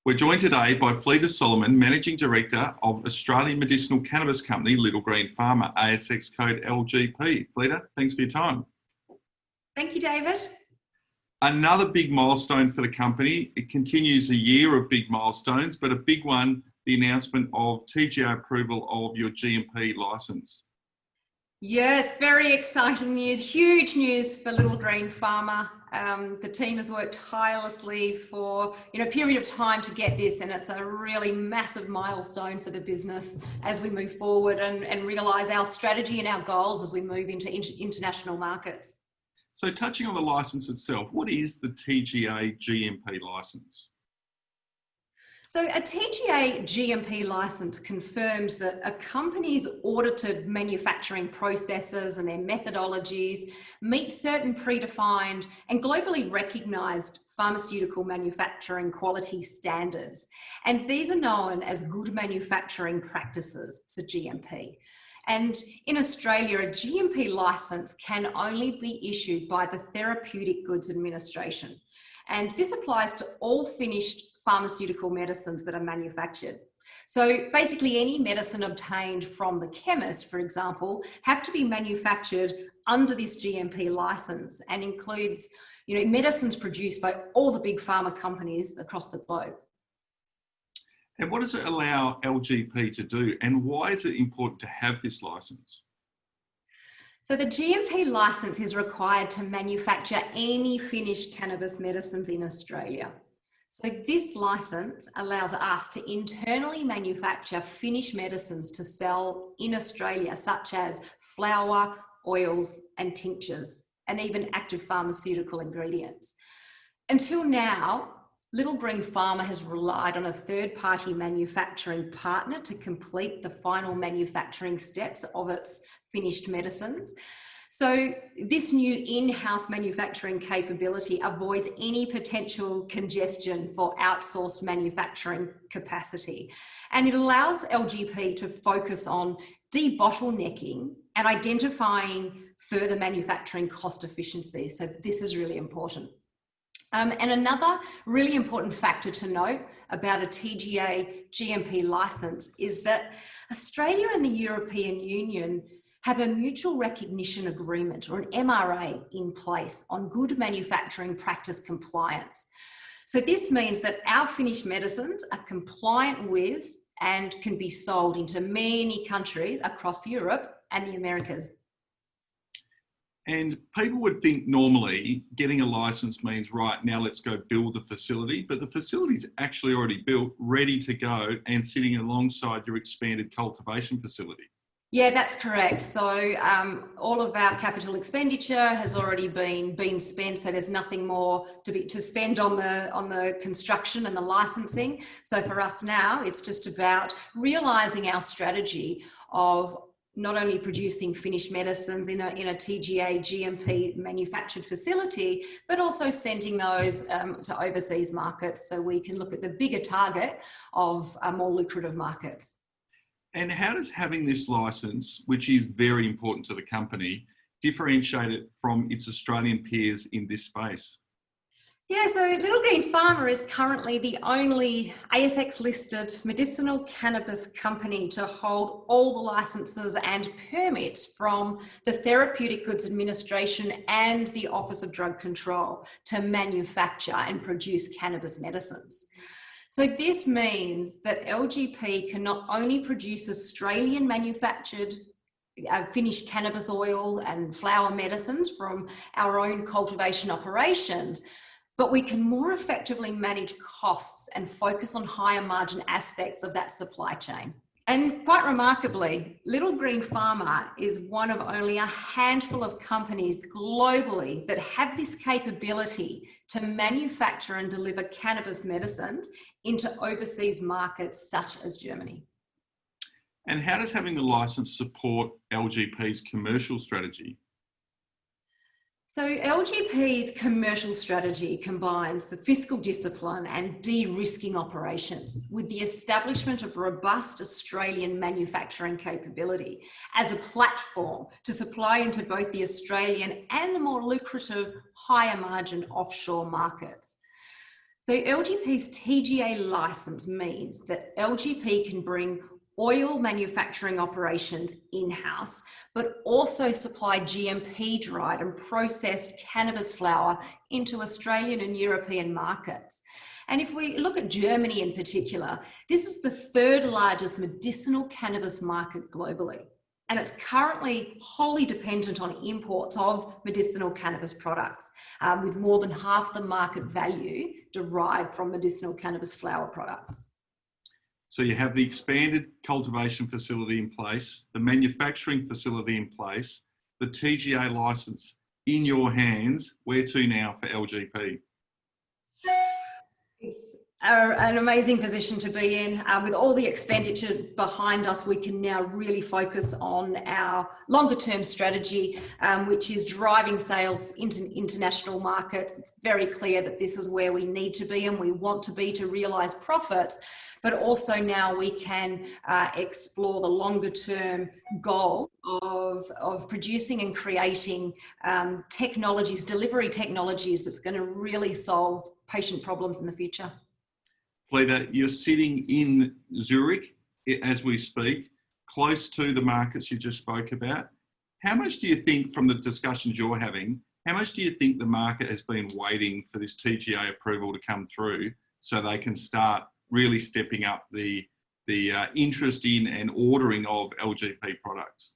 We're joined today by Fleta, Managing Director of Australian medicinal cannabis company Little Green Pharma, ASX code LGP. Fleta, thanks for your time. Thank you, David. Another big milestone for the company. It continues a year of big milestones, but a big one, the announcement of TGA approval of your GMP licence. Yes, very exciting news, huge news for Little Green Pharma. The team has worked tirelessly for a period of time to get this, and it's a really massive milestone for the business as we move forward and realise our strategy and our goals as we move into international markets. So touching on the licence itself, what is the TGA GMP licence? So a TGA GMP license confirms that a company's audited manufacturing processes and their methodologies meet certain predefined and globally recognised pharmaceutical manufacturing quality standards. And these are known as good manufacturing practices, so GMP. And in Australia, a GMP licence can only be issued by the Therapeutic Goods Administration. And this applies to all finished pharmaceutical medicines that are manufactured. So basically any medicine obtained from the chemist, for example, have to be manufactured under this GMP license and includes, medicines produced by all the big pharma companies across the globe. And what does it allow LGP to do, and why is it important to have this license? So the GMP license is required to manufacture any finished cannabis medicines in Australia. So this license allows us to internally manufacture finished medicines to sell in Australia, such as flour, oils and tinctures, and even active pharmaceutical ingredients. Until now, Little Green Pharma has relied on a third-party manufacturing partner to complete the final manufacturing steps of its finished medicines. So this new in-house manufacturing capability avoids any potential congestion for outsourced manufacturing capacity. And it allows LGP to focus on debottlenecking and identifying further manufacturing cost efficiencies. So this is really important. And another really important factor to note about a TGA GMP license is that Australia and the European Union have a mutual recognition agreement, or an MRA, in place on good manufacturing practice compliance. So this means that our finished medicines are compliant with and can be sold into many countries across Europe and the Americas. And people would think normally getting a license means, right, now let's go build the facility, but the facility's actually already built, ready to go, and sitting alongside your expanded cultivation facility. Yeah, that's correct. So all of our capital expenditure has already been spent, so there's nothing more to spend on the construction and the licensing. So for us now, it's just about realising our strategy of not only producing finished medicines in a TGA GMP manufactured facility, but also sending those to overseas markets so we can look at the bigger target of more lucrative markets. And how does having this license, which is very important to the company, differentiate it from its Australian peers in this space? Yeah, so Little Green Pharma is currently the only ASX listed medicinal cannabis company to hold all the licenses and permits from the Therapeutic Goods Administration and the Office of Drug Control to manufacture and produce cannabis medicines. So this means that LGP can not only produce Australian manufactured finished cannabis oil and flower medicines from our own cultivation operations, but we can more effectively manage costs and focus on higher margin aspects of that supply chain. And quite remarkably, Little Green Pharma is one of only a handful of companies globally that have this capability to manufacture and deliver cannabis medicines into overseas markets such as Germany. And how does having the license support LGP's commercial strategy? So LGP's commercial strategy combines the fiscal discipline and de-risking operations with the establishment of robust Australian manufacturing capability as a platform to supply into both the Australian and the more lucrative, higher margin offshore markets. So LGP's TGA license means that LGP can bring oil manufacturing operations in-house, but also supply GMP dried and processed cannabis flower into Australian and European markets. And if we look at Germany in particular, this is the third largest medicinal cannabis market globally. And it's currently wholly dependent on imports of medicinal cannabis products, with more than half the market value derived from medicinal cannabis flower products. So you have the expanded cultivation facility in place, the manufacturing facility in place, the TGA license in your hands. Where to now for LGP? It's an amazing position to be in. With all the expenditure behind us, we can now really focus on our longer term strategy, which is driving sales into international markets. It's very clear that this is where we need to be and we want to be to realise profits. But also now we can explore the longer term goal of producing and creating technologies, delivery technologies that's going to really solve patient problems in the future. Fleta, you're sitting in Zurich as we speak, close to the markets you just spoke about. How much do you think, from the discussions you're having, how much do you think the market has been waiting for this TGA approval to come through so they can start really stepping up the interest in and ordering of LGP products?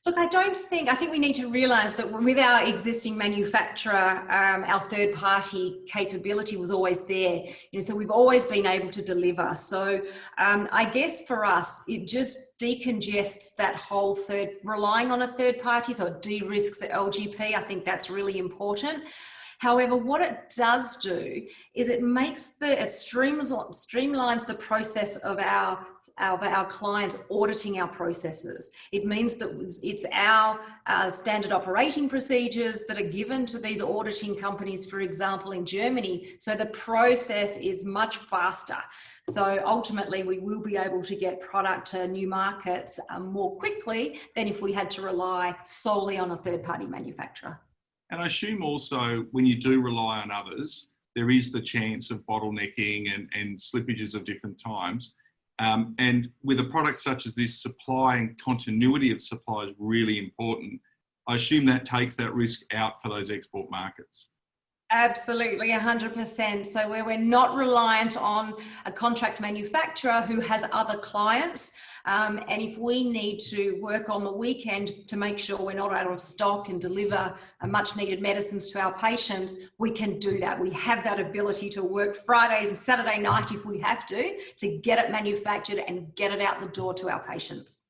Look, I think we need to realise that with our existing manufacturer, our third party capability was always there. So we've always been able to deliver. So I guess for us, it just decongests that whole relying on a third party, so it de-risks the LGP. I think that's really important. However, what it does do is it streamlines the process of our clients auditing our processes. It means that it's our standard operating procedures that are given to these auditing companies, for example, in Germany. So the process is much faster. So ultimately, we will be able to get product to new markets more quickly than if we had to rely solely on a third-party manufacturer. And I assume also when you do rely on others, there is the chance of bottlenecking and slippages of different times. And with a product such as this, supply and continuity of supply is really important. I assume that takes that risk out for those export markets. Absolutely, 100%. So where we're not reliant on a contract manufacturer who has other clients, and if we need to work on the weekend to make sure we're not out of stock and deliver much needed medicines to our patients, we can do that. We have that ability to work Friday and Saturday night if we have to get it manufactured and get it out the door to our patients.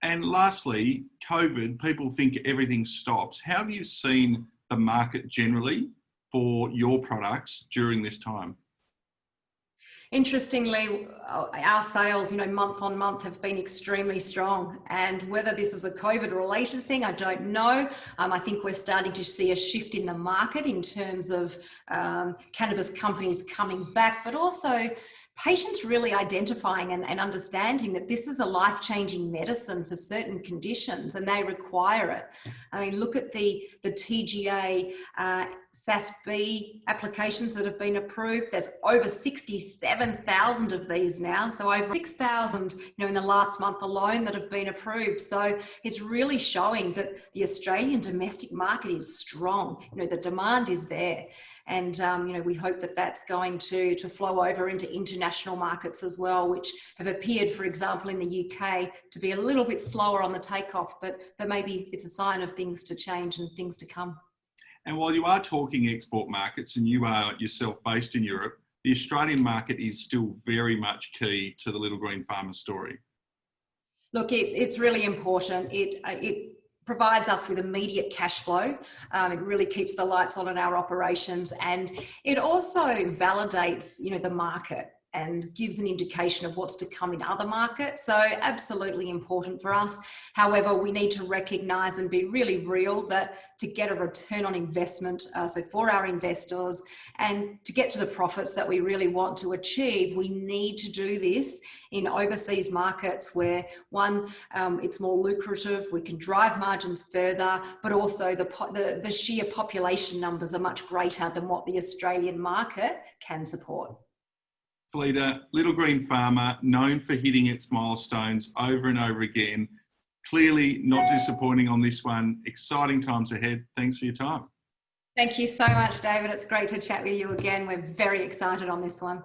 And lastly, COVID, people think everything stops. How have you seen the market generally for your products during this time? Interestingly, our sales, month on month have been extremely strong. And whether this is a COVID related thing, I don't know. I think we're starting to see a shift in the market in terms of cannabis companies coming back, but also patients really identifying and understanding that this is a life-changing medicine for certain conditions and they require it. I mean, look at the TGA SASB applications that have been approved. There's over 67,000 of these now. So over 6,000, in the last month alone that have been approved. So it's really showing that the Australian domestic market is strong. The demand is there. And, we hope that that's going to flow over into international markets as well, which have appeared, for example, in the UK to be a little bit slower on the takeoff, but maybe it's a sign of things to change and things to come. And while you are talking export markets and you are yourself based in Europe, the Australian market is still very much key to the Little Green Pharma story. Look, it's really important. It provides us with immediate cash flow. It really keeps the lights on in our operations, and it also validates, the market. and gives an indication of what's to come in other markets. So absolutely important for us. However, we need to recognise and be really real that to get a return on investment, so for our investors, and to get to the profits that we really want to achieve, we need to do this in overseas markets where, one, it's more lucrative, we can drive margins further, but also the sheer population numbers are much greater than what the Australian market can support. Fleta, Little Green Pharma, known for hitting its milestones over and over again. Clearly not disappointing on this one. Exciting times ahead. Thanks for your time. Thank you so much, David. It's great to chat with you again. We're very excited on this one.